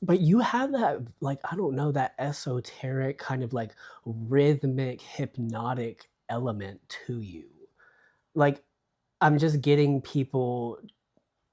But you have that, like, I don't know, that esoteric kind of like rhythmic, hypnotic element to you. Like, I'm just getting people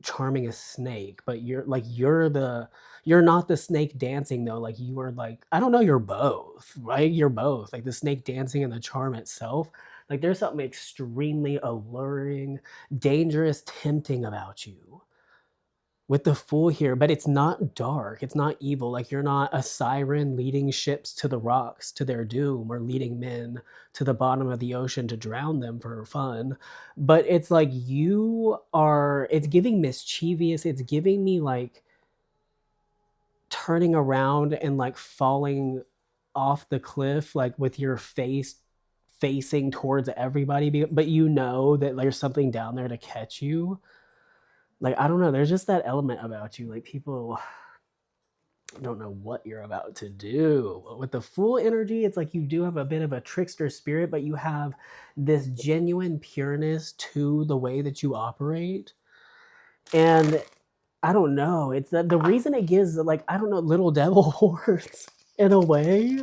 charming a snake, but you're not the snake dancing though. Like you are like, I don't know, you're both, right? You're both. Like the snake dancing and the charm itself. Like there's something extremely alluring, dangerous, tempting about you with the Fool here, but it's not dark, it's not evil, like, you're not a siren leading ships to the rocks to their doom or leading men to the bottom of the ocean to drown them for fun, but it's like it's giving mischievous, it's giving me, like, turning around and, like, falling off the cliff, like, with your face facing towards everybody, but you know that there's something down there to catch you. Like, I don't know, there's just that element about you, like, people don't know what you're about to do. With the Fool energy, it's like you do have a bit of a trickster spirit, but you have this genuine pureness to the way that you operate. And I don't know, it's that the reason it gives, like, I don't know, little devil horns in a way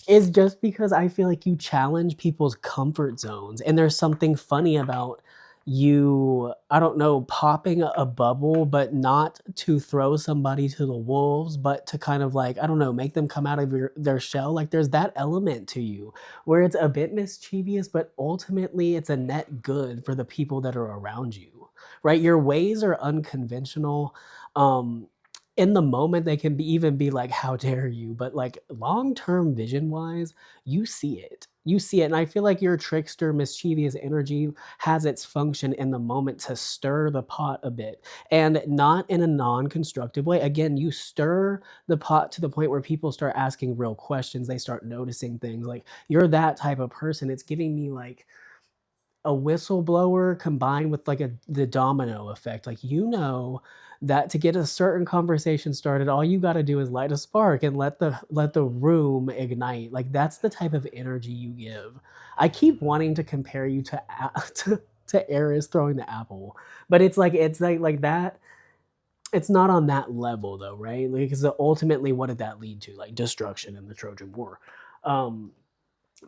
is just because I feel like you challenge people's comfort zones, and there's something funny about you, I don't know, popping a bubble, but not to throw somebody to the wolves, but to kind of like, I don't know, make them come out of their shell. Like there's that element to you where it's a bit mischievous, but ultimately it's a net good for the people that are around you, right? Your ways are unconventional. Um, in the moment they can even be like, how dare you, but like long term vision wise, you see it, and I feel like your trickster mischievous energy has its function in the moment to stir the pot a bit, and not in a non-constructive way. Again, you stir the pot to the point where people start asking real questions, they start noticing things, like you're that type of person. It's giving me like a whistleblower combined with like the domino effect. Like, you know that to get a certain conversation started, all you got to do is light a spark and let the room ignite. Like that's the type of energy you give. I keep wanting to compare you to to Eris throwing the apple, but it's like that. It's not on that level though, right? Like, because ultimately, what did that lead to? Like destruction in the Trojan War. Um,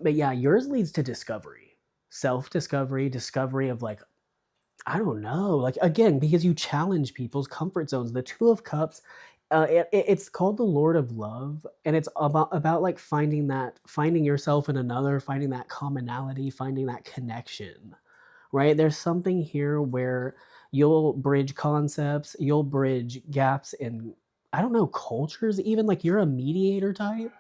but yeah, yours leads to discovery, self-discovery, discovery of like, I don't know, like again, because you challenge people's comfort zones. The Two of Cups, it's called the Lord of Love, and it's about like finding yourself in another, finding that commonality, finding that connection. Right? There's something here where you'll bridge concepts, you'll bridge gaps in, I don't know, cultures. Even like you're a mediator type.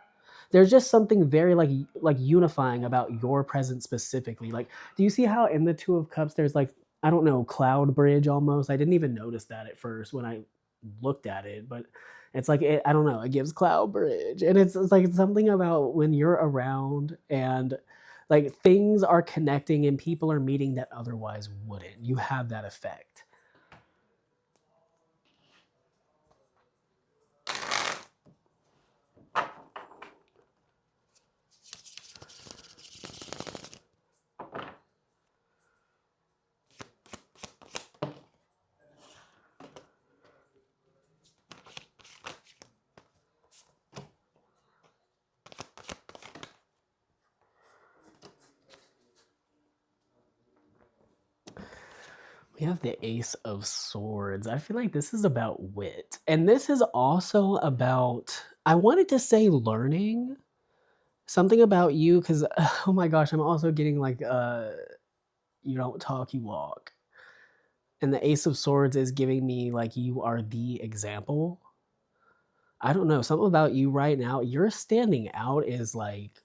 There's just something very like unifying about your presence specifically. Like, do you see how in the Two of Cups there's like, I don't know, cloud bridge almost? I didn't even notice that at first when I looked at it, but it's like I don't know, it gives cloud bridge, and it's like something about when you're around and like things are connecting and people are meeting that otherwise wouldn't. You have that effect. We have the Ace of Swords. I feel like this is about wit. And this is also about, I wanted to say learning something about you because, oh my gosh, I'm also getting like, you don't talk, you walk. And the Ace of Swords is giving me like you are the example. I don't know, something about you right now. You're standing out is like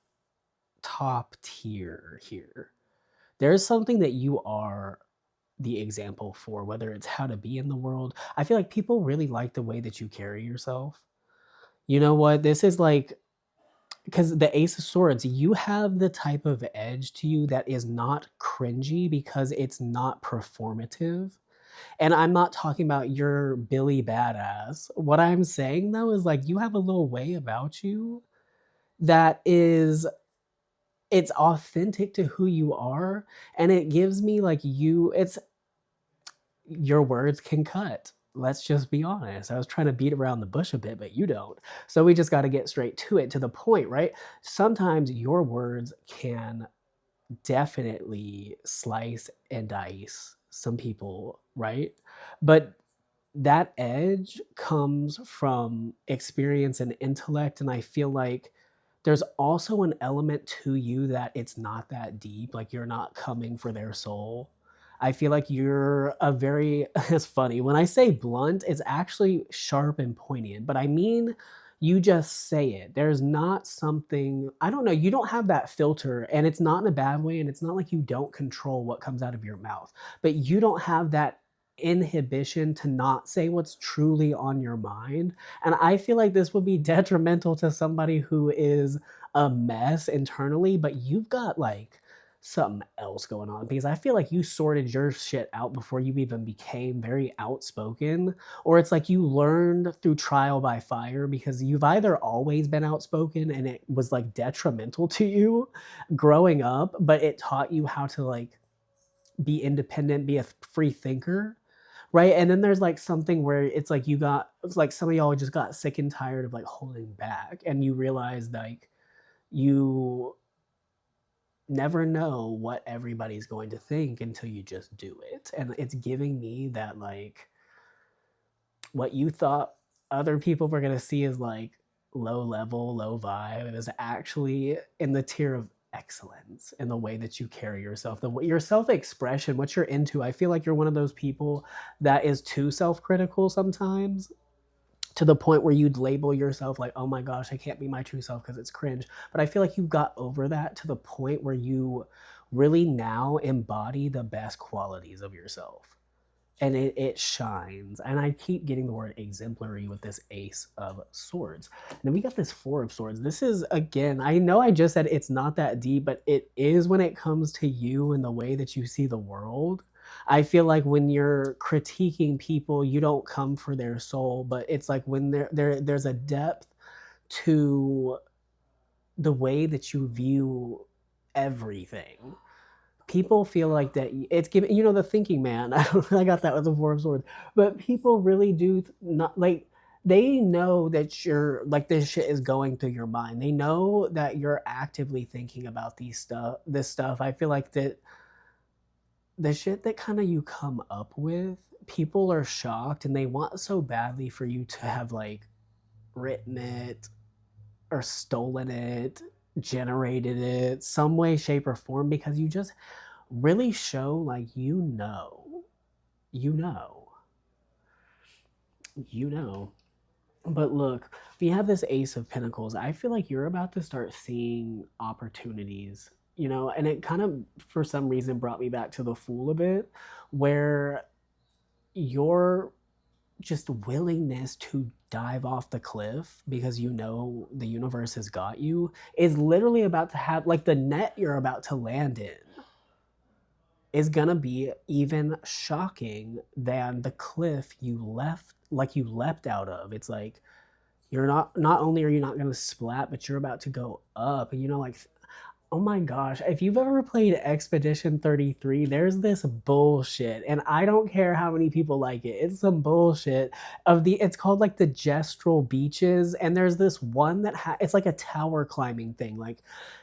top tier here. There's something that you are the example for, whether it's how to be in the world. I feel like people really like the way that you carry yourself. You know what? This is like, because the Ace of Swords, you have the type of edge to you that is not cringy because it's not performative. And I'm not talking about your Billy Badass. What I'm saying though is like you have a little way about you that is, it's authentic to who you are, and it gives me like you, it's, your words can cut. let's just be honest. I was trying to beat around the bush a bit, but you don't. So we just got to get straight to it, to the point, right? Sometimes your words can definitely slice and dice some people, right? But that edge comes from experience and intellect, and I feel like there's also an element to you that it's not that deep, like you're not coming for their soul. I feel like you're a very it's funny, when I say blunt, it's actually sharp and poignant, but I mean, you just say it. There's not something, I don't know, you don't have that filter, and it's not in a bad way, and it's not like you don't control what comes out of your mouth, but you don't have that inhibition to not say what's truly on your mind. And I feel like this would be detrimental to somebody who is a mess internally, but you've got like something else going on, because I feel like you sorted your shit out before you even became very outspoken, or it's like you learned through trial by fire, because you've either always been outspoken and it was like detrimental to you growing up, but it taught you how to like be independent, be a free thinker, right? And then there's like something where it's like it's like some of y'all just got sick and tired of like holding back, and you realize like you never know what everybody's going to think until you just do it. And it's giving me that like what you thought other people were going to see as like low level, low vibe is actually in the tier of excellence in the way that you carry yourself, the way your self-expression, what you're into. I feel like you're one of those people that is too self-critical sometimes, to the point where you'd label yourself like, oh my gosh, I can't be my true self because it's cringe. But I feel like you got over that to the point where you really now embody the best qualities of yourself, and it shines. And I keep getting the word exemplary with this Ace of Swords. And then we got this Four of Swords. This is, again, I know I just said it's not that deep, but it is when it comes to you and the way that you see the world. I feel like when you're critiquing people, you don't come for their soul, but it's like when there's a depth to the way that you view everything. People feel like that it's giving, the thinking man. I got that with the Four of Swords, but people really do not like. They know that you're like, this shit is going through your mind. They know that you're actively thinking about this stuff. I feel like that the shit that kind of you come up with, people are shocked and they want so badly for you to have like written it or stolen it, generated it, some way, shape, or form, because you just really show like you know, you know. But look, we have this Ace of Pentacles. I feel like you're about to start seeing opportunities, and it kind of, for some reason, brought me back to the Fool a bit, where your just willingness to dive off the cliff because you know the universe has got you is literally about to have, like, the net you're about to land in is gonna be even shocking than the cliff you leapt out of. It's like you're not only are you not gonna splat, but you're about to go up. And like, oh my gosh, if you've ever played Expedition 33, there's this bullshit, and I don't care how many people like it. It's some bullshit it's called like the Gestural Beaches, and there's this one that it's like a tower climbing thing. Like,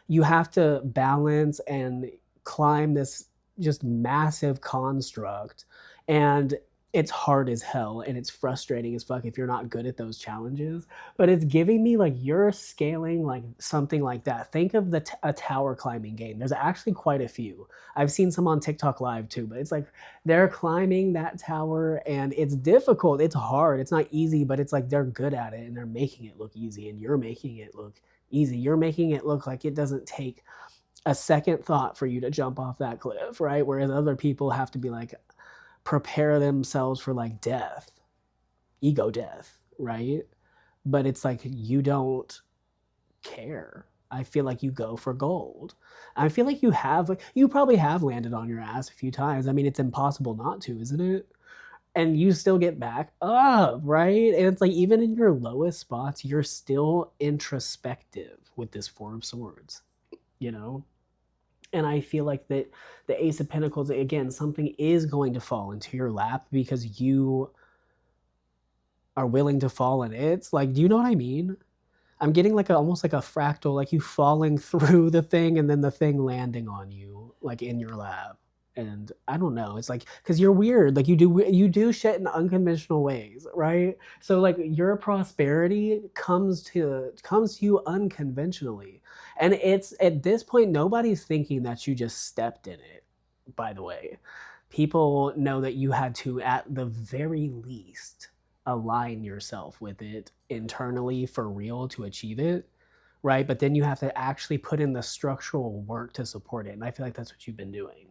you have to balance and climb this just massive construct, and it's hard as hell and it's frustrating as fuck if you're not good at those challenges. But it's giving me like you're scaling like something like that. Think of a tower climbing game. There's actually quite a few. I've seen some on TikTok live too, but it's like they're climbing that tower and it's difficult. It's hard. It's not easy, but it's like they're good at it and they're making it look easy, and you're making it look easy. You're making it look like it doesn't take a second thought for you to jump off that cliff, right? Whereas other people have to be like, prepare themselves for like death, ego death, right? But it's like you don't care. I feel like you go for gold. I feel like you probably have landed on your ass a few times. I mean, it's impossible not to, isn't it? And you still get back up, right? And it's like even in your lowest spots, you're still introspective with this Four of Swords, you know? And I feel like that the Ace of Pentacles, again, something is going to fall into your lap because you are willing to fall in it. Like, do you know what I mean? I'm getting like almost like a fractal, like you falling through the thing and then the thing landing on you, like in your lap. And I don't know. It's like because you're weird. Like you do shit in unconventional ways, right? So like your prosperity comes to you unconventionally, and it's at this point nobody's thinking that you just stepped in it. By the way, people know that you had to at the very least align yourself with it internally for real to achieve it, right? But then you have to actually put in the structural work to support it. And I feel like that's what you've been doing.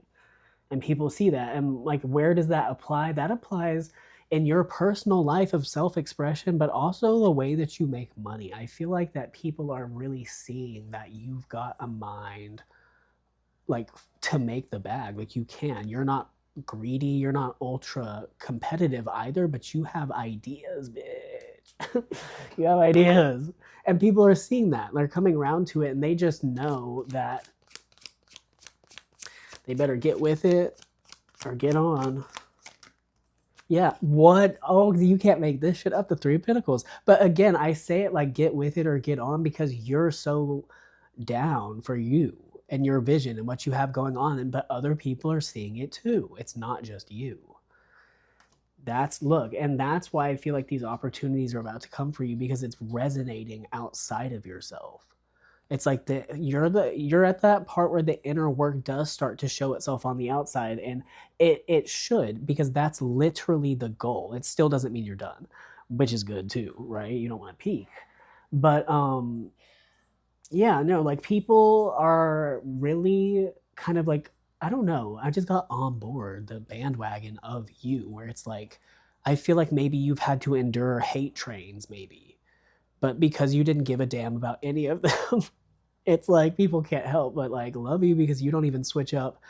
And people see that. And like, where does that apply? That applies in your personal life of self expression, but also the way that you make money. I feel like that people are really seeing that you've got a mind like to make the bag. Like you can. You're not greedy, you're not ultra competitive either, but you have ideas, bitch. You have ideas. And people are seeing that. They're coming around to it and they just know that they better get with it or get on. Yeah, what? Oh, you can't make this shit up, the Three of Pentacles. But again, I say it like get with it or get on because you're so down for you and your vision and what you have going on, and but other people are seeing it too. It's not just you. And that's why I feel like these opportunities are about to come for you because it's resonating outside of yourself. It's like you're at that part where the inner work does start to show itself on the outside, and it should, because that's literally the goal. It still doesn't mean you're done, which is good too, right? You don't want to peak. But yeah, no, like people are really kind of like, I don't know, I just got on board the bandwagon of you where it's like I feel like maybe you've had to endure hate trains maybe, but because you didn't give a damn about any of them, it's like people can't help but like love you because you don't even switch up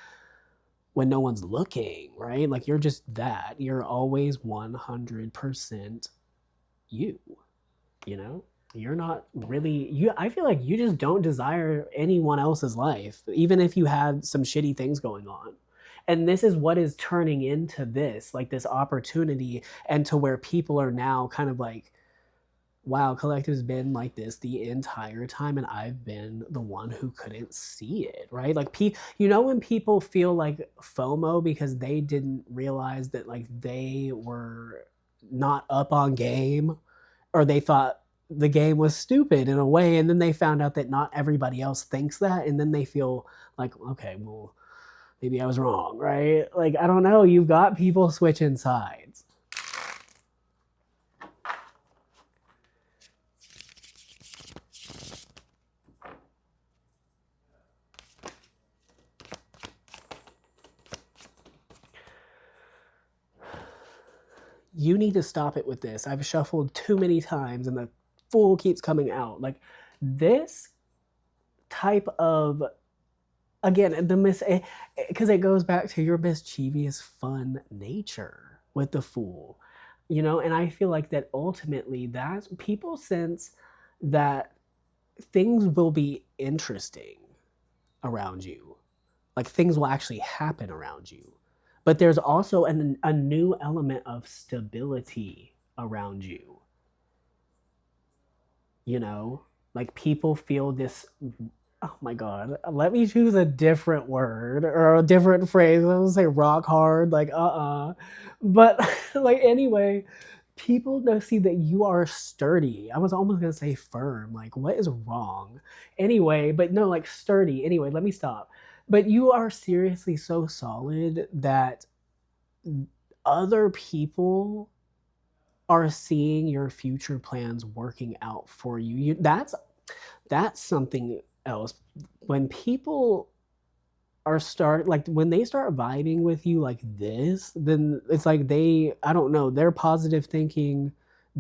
when no one's looking, right? Like you're just that. You're always 100% you, you know? You're not really you. I feel like you just don't desire anyone else's life, even if you had some shitty things going on. And this is what is turning into this, like this opportunity, and to where people are now kind of like, wow, Collective's been like this the entire time, and I've been the one who couldn't see it, right? Like, when people feel like FOMO because they didn't realize that like they were not up on game, or they thought the game was stupid in a way, and then they found out that not everybody else thinks that, and then they feel like, okay, well, maybe I was wrong, right? Like, I don't know, you've got people switching sides. You need to stop it with this. I've shuffled too many times and the Fool keeps coming out. Like, this type of, again, because it goes back to your mischievous fun nature with the Fool, and I feel like that ultimately that people sense that things will be interesting around you, like things will actually happen around you, but there's also a new element of stability around you, like people feel this. Oh my god, let me choose a different word or a different phrase. I was gonna say rock hard, like but like anyway, people don't see that you are sturdy. I was almost gonna say firm, like what is wrong? Anyway, but no, like sturdy. Anyway, let me stop. But you are seriously so solid that other people are seeing your future plans working out for you. That's something else. When people when they start vibing with you like this, then it's like I don't know, their positive thinking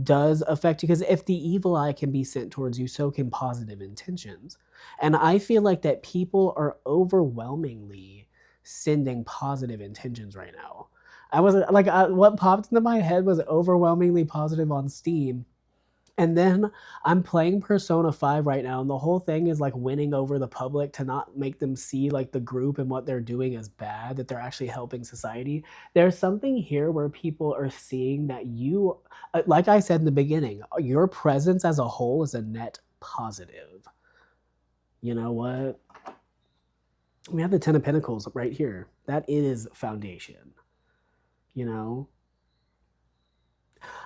does affect you, because if the evil eye can be sent towards you, so can positive intentions. And I feel like that people are overwhelmingly sending positive intentions right now. I wasn't like what popped into my head was overwhelmingly positive on Steam, And then I'm playing Persona 5 right now, and the whole thing is like winning over the public to not make them see like the group and what they're doing as bad, that they're actually helping society. There's something here where people are seeing that you, like I said in the beginning, your presence as a whole is a net positive. You know what? We have the Ten of Pentacles right here. That is foundation. You know,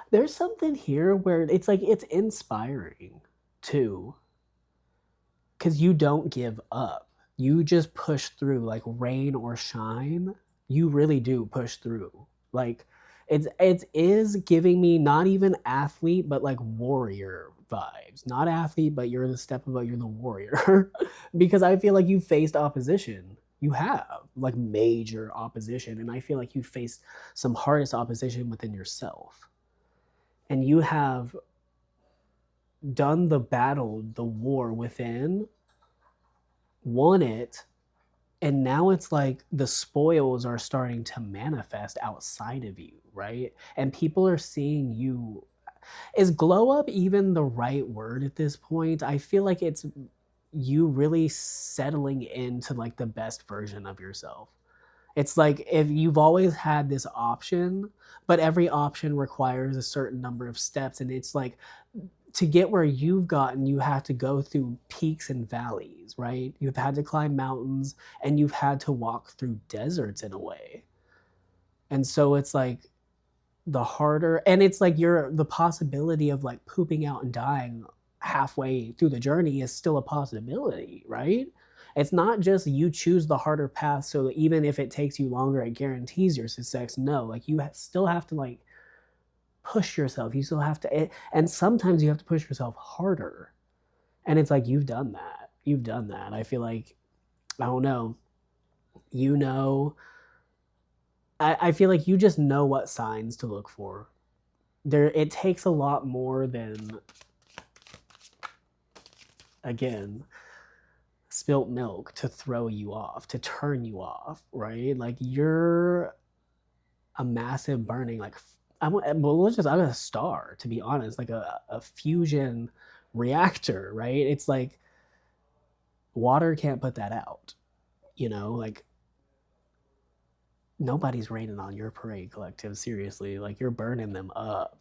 there's something here where it's like it's inspiring too, because you don't give up. You just push through like rain or shine. You really do push through. Like it is giving me not even athlete, but like warrior vibes. Not athlete, but you're the step above, you're the warrior. Because I feel like you faced opposition. You have like major opposition. And I feel like you faced some hardest opposition within yourself. And you have done the battle, the war within, won it, and now it's like the spoils are starting to manifest outside of you, right? And people are seeing you. Is glow up even the right word at this point? I feel like it's you really settling into like the best version of yourself. It's like if you've always had this option, but every option requires a certain number of steps, and it's like to get where you've gotten, you have to go through peaks and valleys, right? You've had to climb mountains and you've had to walk through deserts in a way. And so it's like the harder, and it's like you're the possibility of like pooping out and dying halfway through the journey is still a possibility, right? It's not just you choose the harder path, so that even if it takes you longer, it guarantees your success. No, like you still have to like push yourself. You still have to, and sometimes you have to push yourself harder. And it's like, you've done that. You've done that. I feel like, I don't know, you know, I feel like you just know what signs to look for. There, it takes a lot more than, again, spilt milk to throw you off, to turn you off, right? Like you're a massive burning, like well, let's just, I'm a star, to be honest, like a fusion reactor, right? It's like water can't put that out, you know, like nobody's raining on your parade collective, seriously, like you're burning them up.